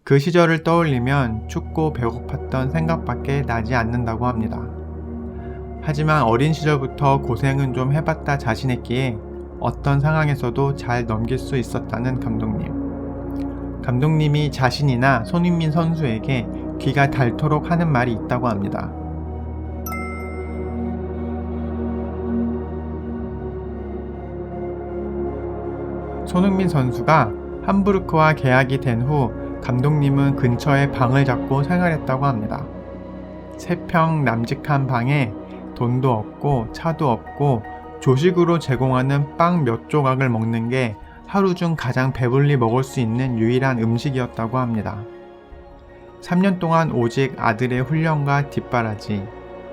그 시절을 떠올리면 춥고 배고팠던 생각밖에 나지 않는다고 합니다. 하지만 어린 시절부터 고생은 좀 해봤다 자신했기에 어떤 상황에서도 잘 넘길 수 있었다는 감독님. 감독님이 자신이나 손흥민 선수에게 귀가 닳도록 하는 말이 있다고 합니다. 손흥민 선수가 함부르크와 계약이 된 후 감독님은 근처에 방을 잡고 생활했다고 합니다. 3평 남직한 방에 돈도 없고 차도 없고 조식으로 제공하는 빵 몇 조각을 먹는 게 하루 중 가장 배불리 먹을 수 있는 유일한 음식이었다고 합니다. 3년 동안 오직 아들의 훈련과 뒷바라지,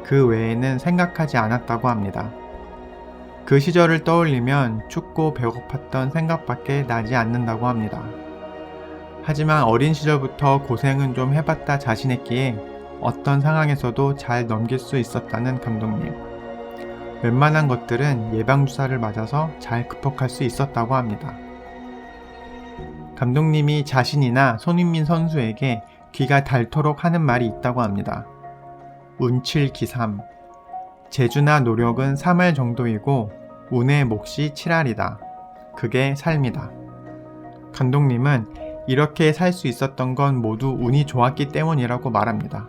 그 외에는 생각하지 않았다고 합니다. 그 시절을 떠올리면 춥고 배고팠던 생각밖에 나지 않는다고 합니다. 하지만 어린 시절부터 고생은 좀 해봤다 자신했기에 어떤 상황에서도 잘 넘길 수 있었다는 감독님. 웬만한 것들은 예방주사를 맞아서 잘 극복할 수 있었다고 합니다. 감독님이 자신이나 손흥민 선수에게 귀가 닳도록 하는 말이 있다고 합니다. 운칠기삼. 재주나 노력은 3할 정도이고 운의 몫이 7할이다. 그게 삶이다. 감독님은 이렇게 살 수 있었던 건 모두 운이 좋았기 때문이라고 말합니다.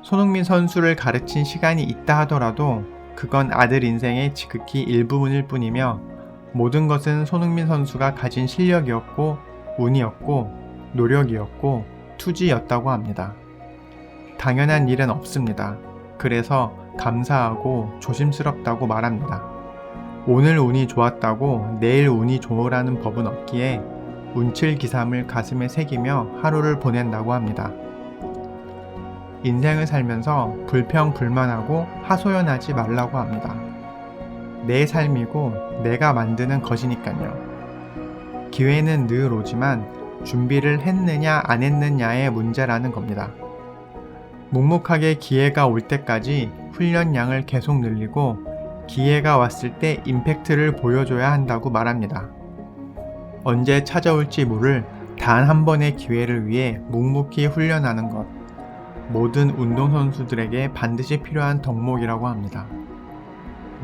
손흥민 선수를 가르친 시간이 있다 하더라도 그건 아들 인생의 지극히 일부분일 뿐이며 모든 것은 손흥민 선수가 가진 실력이었고 운이었고 노력이었고 투지였다고 합니다. 당연한 일은 없습니다. 그래서 감사하고 조심스럽다고 말합니다. 오늘 운이 좋았다고 내일 운이 좋으라는 법은 없기에 운칠기삼을 가슴에 새기며 하루를 보낸다고 합니다. 인생을 살면서 불평불만하고 하소연하지 말라고 합니다. 내 삶이고 내가 만드는 것이니까요. 기회는 늘 오지만 준비를 했느냐 안 했느냐의 문제라는 겁니다. 묵묵하게 기회가 올 때까지 훈련량을 계속 늘리고 기회가 왔을 때 임팩트를 보여줘야 한다고 말합니다. 언제 찾아올지 모를 단 한 번의 기회를 위해 묵묵히 훈련하는 것. 모든 운동선수들에게 반드시 필요한 덕목이라고 합니다.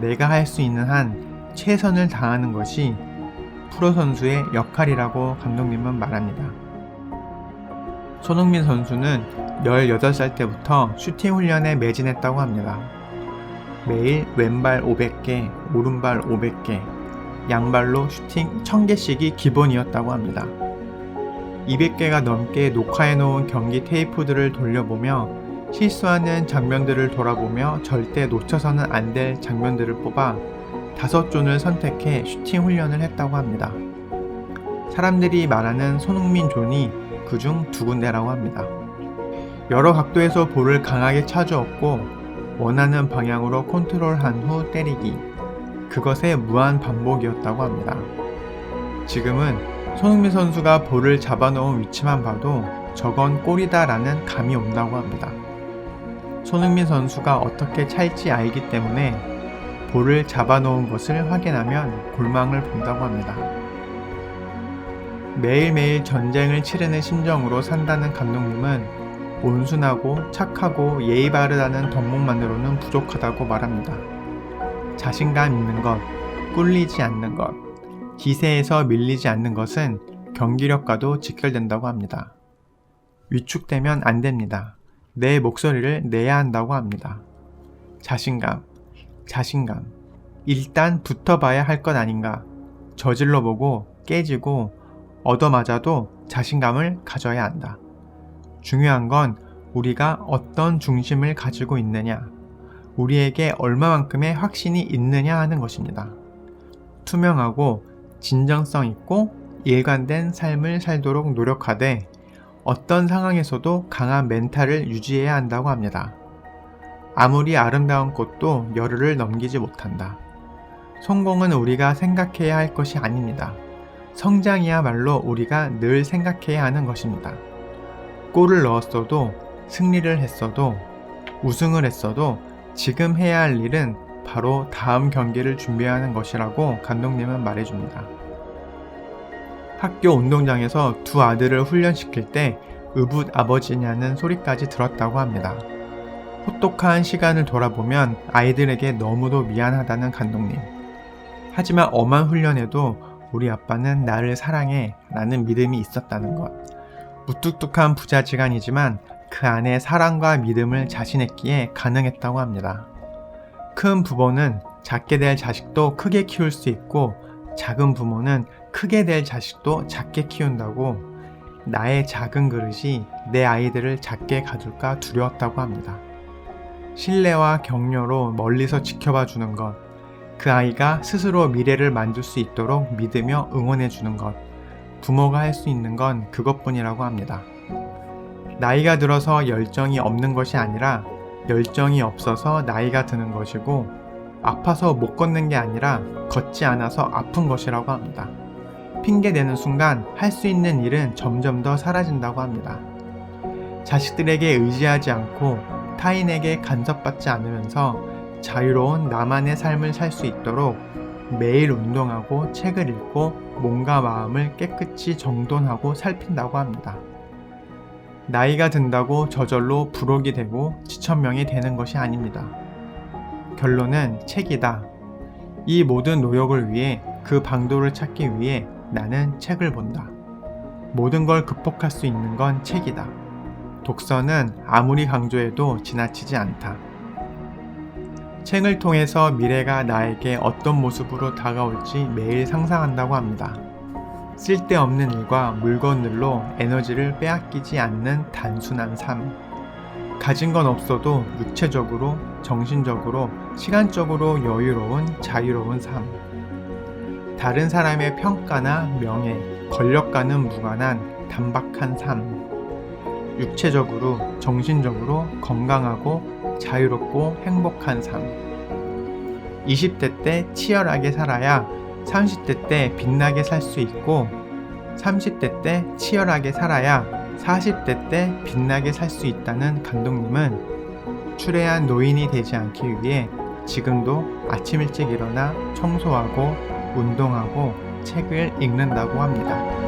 내가 할 수 있는 한 최선을 다하는 것이 프로선수의 역할이라고 감독님은 말합니다. 손흥민 선수는 18살 때부터 슈팅 훈련에 매진했다고 합니다. 매일 왼발 500개, 오른발 500개, 양발로 슈팅 1000개씩이 기본이었다고 합니다. 200개가 넘게 녹화해놓은 경기 테이프들을 돌려보며 실수하는 장면들을 돌아보며 절대 놓쳐서는 안 될 장면들을 뽑아 5존을 선택해 슈팅 훈련을 했다고 합니다. 사람들이 말하는 손흥민 존이 그중 2군데라고 합니다. 여러 각도에서 볼을 강하게 차주었고 원하는 방향으로 컨트롤한 후 때리기. 그것의 무한 반복이었다고 합니다. 지금은 손흥민 선수가 볼을 잡아놓은 위치만 봐도 저건 골이다 라는 감이 온다고 합니다. 손흥민 선수가 어떻게 찰지 알기 때문에 볼을 잡아놓은 것을 확인하면 골망을 본다고 합니다. 매일매일 전쟁을 치르는 심정으로 산다는 감독님은 온순하고 착하고 예의 바르다는 덕목만으로는 부족하다고 말합니다. 자신감 있는 것, 꿀리지 않는 것, 기세에서 밀리지 않는 것은 경기력과도 직결된다고 합니다. 위축되면 안 됩니다. 내 목소리를 내야 한다고 합니다. 자신감. 일단 붙어봐야 할 것 아닌가. 저질러보고 깨지고 얻어맞아도 자신감을 가져야 한다. 중요한 건 우리가 어떤 중심을 가지고 있느냐, 우리에게 얼마만큼의 확신이 있느냐 하는 것입니다. 투명하고 진정성 있고 일관된 삶을 살도록 노력하되 어떤 상황에서도 강한 멘탈을 유지해야 한다고 합니다. 아무리 아름다운 꽃도 열흘을 넘기지 못한다. 성공은 우리가 생각해야 할 것이 아닙니다. 성장이야말로 우리가 늘 생각해야 하는 것입니다. 골을 넣었어도 승리를 했어도 우승을 했어도 지금 해야 할 일은 바로 다음 경기를 준비하는 것이라고 감독님은 말해줍니다. 학교 운동장에서 두 아들을 훈련시킬 때 의붓 아버지냐는 소리까지 들었다고 합니다. 혹독한 시간을 돌아보면 아이들에게 너무도 미안하다는 감독님. 하지만 엄한 훈련에도 우리 아빠는 나를 사랑해 라는 믿음이 있었다는 것. 무뚝뚝한 부자지간이지만 그 안에 사랑과 믿음을 자신했기에 가능했다고 합니다. 큰 부모는 작게 될 자식도 크게 키울 수 있고 작은 부모는 크게 될 자식도 작게 키운다고 나의 작은 그릇이 내 아이들을 작게 가둘까 두려웠다고 합니다. 신뢰와 격려로 멀리서 지켜봐 주는 것, 그 아이가 스스로 미래를 만들 수 있도록 믿으며 응원해 주는 것, 부모가 할 수 있는 건 그것뿐이라고 합니다. 나이가 들어서 열정이 없는 것이 아니라 열정이 없어서 나이가 드는 것이고 아파서 못 걷는 게 아니라 걷지 않아서 아픈 것이라고 합니다. 핑계대는 순간 할 수 있는 일은 점점 더 사라진다고 합니다. 자식들에게 의지하지 않고 타인에게 간섭받지 않으면서 자유로운 나만의 삶을 살 수 있도록 매일 운동하고 책을 읽고 몸과 마음을 깨끗이 정돈하고 살핀다고 합니다. 나이가 든다고 저절로 부록이 되고 지천명이 되는 것이 아닙니다. 결론은 책이다. 이 모든 노력을 위해 그 방도를 찾기 위해 나는 책을 본다. 모든 걸 극복할 수 있는 건 책이다. 독서는 아무리 강조해도 지나치지 않다. 책을 통해서 미래가 나에게 어떤 모습으로 다가올지 매일 상상한다고 합니다. 쓸데없는 일과 물건들로 에너지를 빼앗기지 않는 단순한 삶. 가진 건 없어도 육체적으로, 정신적으로, 시간적으로 여유로운 자유로운 삶. 다른 사람의 평가나 명예, 권력과는 무관한 단박한 삶. 육체적으로, 정신적으로 건강하고 자유롭고 행복한 삶. 20대 때 치열하게 살아야 30대 때 빛나게 살 수 있고 30대 때 치열하게 살아야 40대 때 빛나게 살 수 있다는 감독님은 추레한 노인이 되지 않기 위해 지금도 아침 일찍 일어나 청소하고 운동하고 책을 읽는다고 합니다.